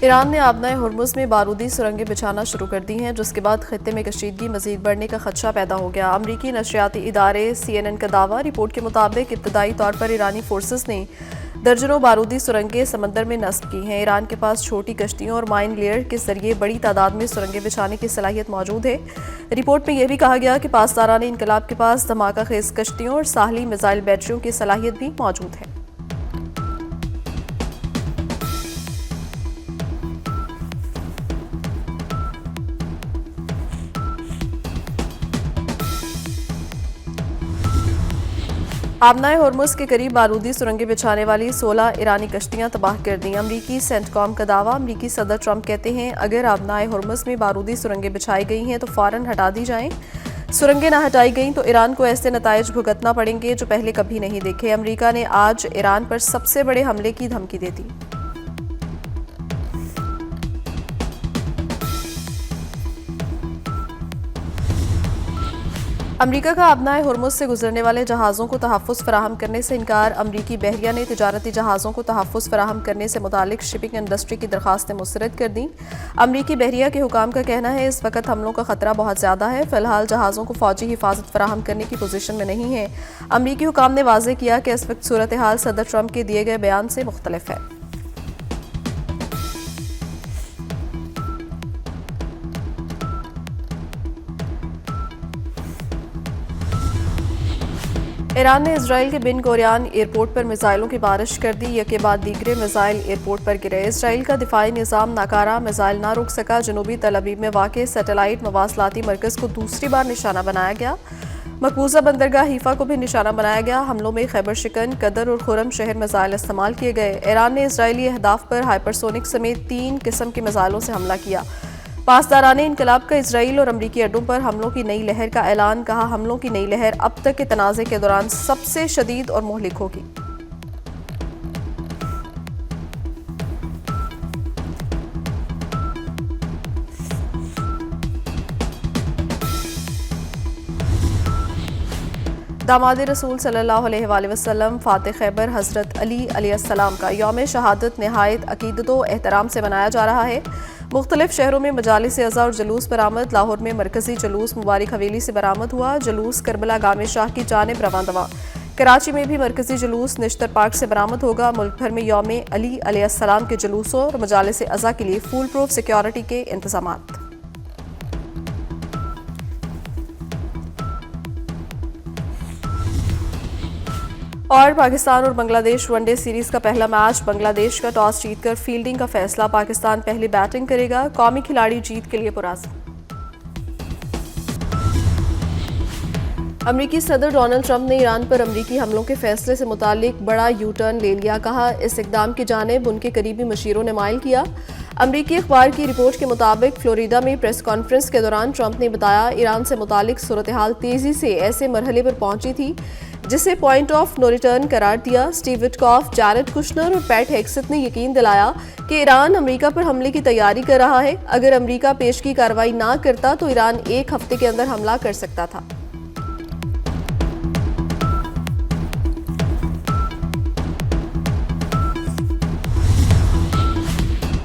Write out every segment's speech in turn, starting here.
Iran ने आबनाए Hormuz में बारूदी सुरंगें बिछाना शुरू कर दी हैं, जिसके बाद खित्ते में कशीदगी मजीद बढ़ने का खदशा पैदा हो गया। अमरीकी नशरियाती इदारे CNN का दावा। रिपोर्ट के मुताबिक इब्तदाई तौर पर ईरानी फोर्सेस ने दर्जनों बारूदी सुरंगें समंदर में नस्ब की हैं। ईरान के पास छोटी कश्तियों और माइन लेयर के जरिए बड़ी तादाद में सुरंगें बिछाने की सलाहियत मौजूद है। रिपोर्ट में यह भी कहा गया कि पासदारान इनकलाब के पास धमाका खेज कश्तियों और साहली मिसाइल बैटरियों की सलाहियत भी मौजूद है। आबनाए हुर्मुज़ के करीब बारूदी सुरंगें बिछाने वाली 16 ईरानी कश्तियां तबाह कर दी। अमरीकी सेंटकॉम का दावा। अमरीकी सदर ट्रंप कहते हैं, अगर आबनाए हुर्मुज़ में बारूदी सुरंगें बिछाई गई हैं तो फ़ौरन हटा दी जाएं। सुरंगें ना हटाई गईं तो ईरान को ऐसे नताइज भुगतना पड़ेंगे जो पहले कभी नहीं देखे। अमरीका ने आज ईरान पर सबसे बड़े हमले की धमकी दे दी। अमरीका का आबनाए हुर्मुज़ से गुजरने वाले जहाज़ों को तहफ़्फ़ुज़ फराहम करने से इनकार। अमरीकी बहरिया ने तिजारती जहाज़ों को तहफ़्फ़ुज़ फराहम करने से मुतालिक शिपिंग इंडस्ट्री की दरखास्तें मुस्तरद कर दी। अमरीकी बहरिया के हुकाम का कहना है, इस वक्त हमलों का खतरा बहुत ज़्यादा है। फ़िलहाल जहाज़ों को फ़ौजी हिफाजत फराहम करने की पोजीशन में नहीं है। अमरीकी हुकाम ने वाज़ेह किया कि इस वक्त सूरत हाल सदर ट्रंप के दिए गए बयान से मुख्तलिफ है। ईरान ने इजराइल के बिन गोरियान एयरपोर्ट पर मिसाइलों की बारिश कर दी। यके बाद दीगरे मिसाइल एयरपोर्ट पर गिरे। इजराइल का दिफाई निज़ाम नाकारा, मिसाइल ना रुक सका। जनूबी तल अवीव में वाक़ सैटेलाइट मवासलाती मरकज़ को दूसरी बार निशाना बनाया गया। मकबूजा बंदरगाह हीफा को भी निशाना बनाया गया। हमलों में खैबर शिकन, कदर और खुरम शहर मिसाइल इस्तेमाल किए गए। ईरान ने इजरायली अहदाफ पर हाइपरसोनिक समेत 3 किस्म के मिसाइलों से हमला किया। पासदारान इनकलाब का इसराइल और अमरीकी अड्डों पर हमलों की नई लहर का ऐलान। कहा, हमलों की नई लहर अब तक के तनाज़े के दौरान सबसे शदीद और मुहलिक होगी। दामाद रसूल सल्लल्लाहु अलैहि वसल्लम फातिह खैबर हज़रत अली अलैहिस्सलाम का यौम शहादत नहायत अकीदत व एहतराम से मनाया जा रहा है। मुख्तलिफ शहरों में मजालिस अज़ा और जुलूस बरामद। लाहौर में मरकजी जुलूस मुबारक हवेली से बरामद हुआ। जुलूस करबला गामे शाह की जानिब रवां दवा। कराची में भी मरकजी जुलूस निश्तर पार्क से बरामद होगा। मुल्क भर में यौम अली अलैहिस्सलाम के जुलूसों और मजालिस अज़ा के लिए फुल प्रूफ सिक्योरिटी के इंतजामात। और पाकिस्तान और बांग्लादेश वनडे सीरीज का पहला मैच। बांग्लादेश का टॉस जीतकर फील्डिंग का फैसला। पाकिस्तान पहले बैटिंग करेगा। कौमी खिलाड़ी जीत के लिए पुरआज़म। अमरीकी सदर डोनाल्ड ट्रंप ने ईरान पर अमरीकी हमलों के फैसले से मुतालिक बड़ा यू टर्न ले लिया। कहा, इस इकदाम की जानिब उनके करीबी मशीरों ने माइल किया। अमरीकी अखबार की रिपोर्ट के मुताबिक फ्लोरिडा में प्रेस कॉन्फ्रेंस के दौरान ट्रंप ने बताया, ईरान से मुतालिक सूरत हाल तेजी से ऐसे मरहले पर पहुंची थी जिसे पॉइंट ऑफ नो रिटर्न करार दिया। स्टीव विटकॉफ, जैरेड कुशनर और पैट हेग्सेथ ने यकीन दिलाया कि ईरान अमरीका पर हमले की तैयारी कर रहा है। अगर अमरीका पेशगी कार्रवाई ना करता तो ईरान एक हफ्ते के अंदर हमला कर सकता था।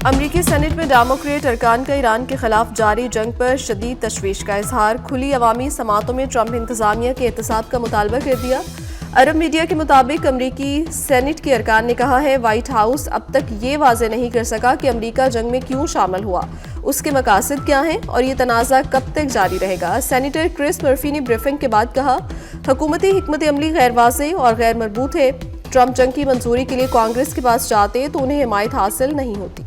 अमरीकी सेनेट में डेमोक्रेट अरकान का ईरान के खिलाफ जारी जंग पर शदीद तशवीश का इजहार। खुली अवामी समातों में ट्रंप इंतजामिया के एहतसाब का मुतालबा कर दिया। अरब मीडिया के मुताबिक अमरीकी सेनेट के अरकान ने कहा है, व्हाइट हाउस अब तक ये वाजे नहीं कर सका कि अमरीका जंग में क्यों शामिल हुआ, उसके मकासद क्या हैं और ये तनाज़ा कब तक जारी रहेगा। सेनेटर क्रिस मर्फी ने ब्रीफिंग के बाद कहा, हुकूमती हिकमत अमली गैर वाज़ेह और गैर मरबूत है। ट्रंप जंग की मंजूरी के लिए कांग्रेस के पास जाते तो उन्हें हिमायत हासिल नहीं होती।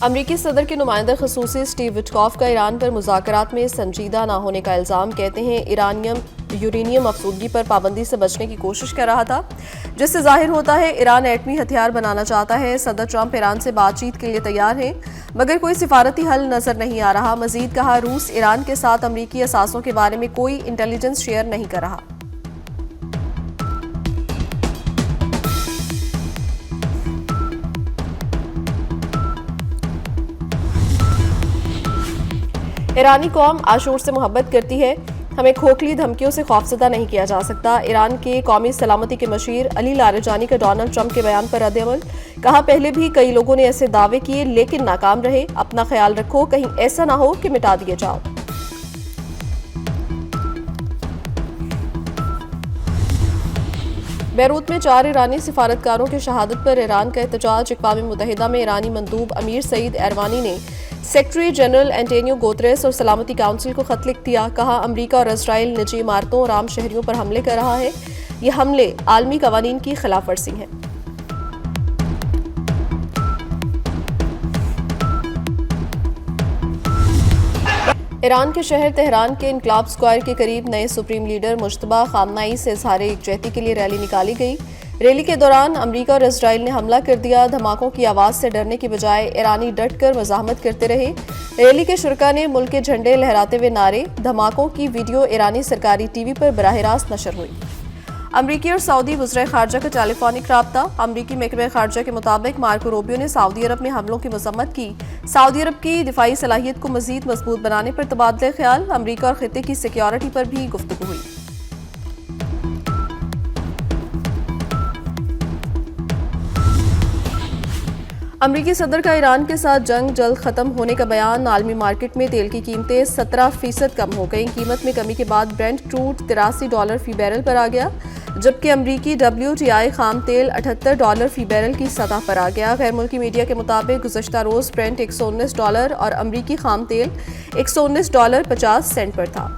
अमरीकी सदर के नुमाइंदा खसूसी स्टीव विटकॉफ का ईरान पर मुज़ाकरात में संजीदा ना होने का इल्ज़ाम। कहते हैं यूरेनियम अफसूदगी पर पाबंदी से बचने की कोशिश कर रहा था, जिससे जाहिर होता है ईरान एटमी हथियार बनाना चाहता है। सदर ट्रंप ईरान से बातचीत के लिए तैयार हैं, मगर कोई सिफारती हल नजर नहीं आ रहा। मजीद कहा, रूस ईरान के साथ अमरीकी असासों के बारे में कोई इंटेलिजेंस शेयर नहीं कर रहा। ईरानी कौम आशूर से मोहब्बत करती है। हमें खोखली धमकियों से खौफजदा नहीं किया जा सकता। ईरान के कौमी सलामती के मशीर अली लारिजानी का डोनाल्ड ट्रंप के बयान पर रद्द-ए-अमल। कहा, पहले भी कई लोगों ने ऐसे दावे किए लेकिन नाकाम रहे। अपना ख्याल रखो, कहीं ऐसा ना हो कि मिटा दिए जाओ। बैरूत में 4 ईरानी सिफारतकारों की शहादत पर ईरान का एहतजाज। अक़वाम मुत्तहिदा में ईरानी मंदूब अमीर सईद एरवानी ने सेक्रेटरी जनरल एंटोनियो गुतेरेस और सलामती काउंसिल को खत लिख दिया। कहा, अमरीका और इजराइल निजी इमारतों और आम शहरियों पर हमले कर रहा है। ये हमले आलमी कवानीन की खिलाफ वर्जी हैं। ईरान के शहर तेहरान के इनकलाब स्क्वायर के करीब नए सुप्रीम लीडर मुश्तबा खामनाई से इजहार यकजहती के लिए रैली निकाली गई। रैली के दौरान अमरीका और इजराइल ने हमला कर दिया। धमाकों की आवाज से डरने की बजाय ईरानी डट कर मज़ाहमत करते रहे। रैली के शुरका ने मुल्क के झंडे लहराते हुए नारे। धमाकों की वीडियो ईरानी सरकारी टीवी पर बराह रास्त नशर हुई। अमरीकी और सऊदी वज़ीर ख़ारजा का टेलीफोनिक राब्ता। अमरीकी महकमे ख़ारजा के मुताबिक मार्को रूबियो ने सऊदी अरब में हमलों की मज़म्मत की। सऊदी अरब की दिफाई सलाहियत को मज़ीद मजबूत बनाने पर तबादले ख्याल। अमरीका और खित्ते की सिक्योरिटी पर भी गुफ्तगू हुई। अमरीकी सदर का ईरान के साथ जंग जल्द खत्म होने का बयान। आलमी मार्केट में तेल की कीमतें 17% कम हो गई। कीमत में कमी के बाद ब्रेंट क्रूड $83 फी बैरल पर आ गया, जबकि अमरीकी WTI खाम तेल $78 फी बैरल की सतह पर आ गया। गैर मुल्की मीडिया के मुताबिक गुज़श्ता रोज़ ब्रेंट $119 और अमरीकी खाम तेल $119.50 पर था।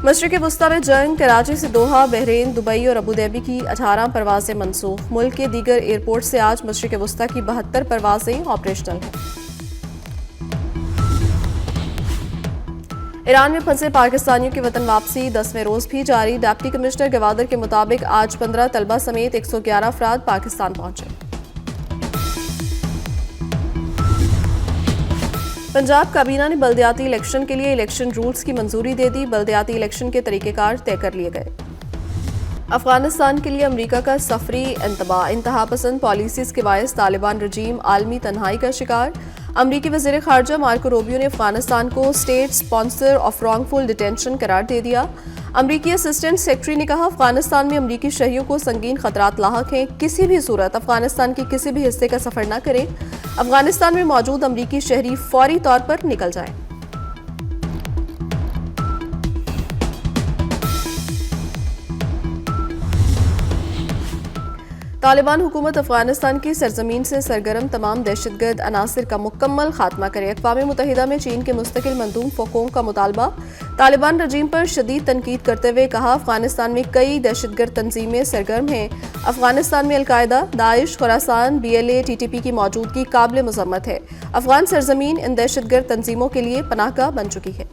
मशरिक़ वस्ता में जंग। कराची से दोहा, बहरीन, दुबई और अबू धाबी की 18 परवाजें मनसूख। मुल्क के दीगर एयरपोर्ट से आज मशरिक़ वस्ता की 72 परवाजें ऑपरेशनल हैं। ईरान में फंसे पाकिस्तानियों की वतन वापसी 10वें रोज भी जारी। डिप्टी कमिश्नर गवादर के मुताबिक आज 15 तलबा समेत 111 अफराद पाकिस्तान पहुंचे। पंजाब काबीना ने बल्दियाती इलेक्शन के लिए इलेक्शन रूल्स की मंजूरी दे दी। बल्दियाती इलेक्शन के तरीक़ेकार तय कर लिए गए। अफगानिस्तान के लिए अमरीका का सफरी इंतहा पसंद पॉलिसीज़ के बायस तालिबान रजीम आलमी तन्हाई का शिकार। अमरीकी वज़ीर ख़ारजा मार्को रूबियो ने अफगानिस्तान को state sponsor of wrongful detention करार दे दिया। अमरीकी असिस्टेंट सेक्रेटरी ने कहा, अफगानिस्तान में अमरीकी शहरियों को संगीन खतरात लाहक हैं। किसी भी सूरत अफगानिस्तान के किसी भी हिस्से का सफ़र न करें। अफगानिस्तान में मौजूद अमरीकी शहरी फौरी तौर पर निकल जाएं। तालिबान हुकूमत अफगानिस्तान की सरजमीन से सरगर्म तमाम दहशतगर्द अनासिर का मुकम्मल खात्मा करे। अक़वाम मुत्तहिदा में चीन के मुस्तकिल मंदूब फ़ोकोंग का मुतालबा। तालिबान रजीम पर शदीद तनकीद करते हुए कहा, अफगानिस्तान में कई दहशतगर्द तंजीमें सरगर्म हैं। अफगानिस्तान में al Qaeda, Daesh, Khorasan, BLA, TTP की मौजूदगी काबिल मज़म्मत है। अफगान सरजमीन इन दहशतगर्द तंजीमों के लिए पनाहगाह बन चुकी है।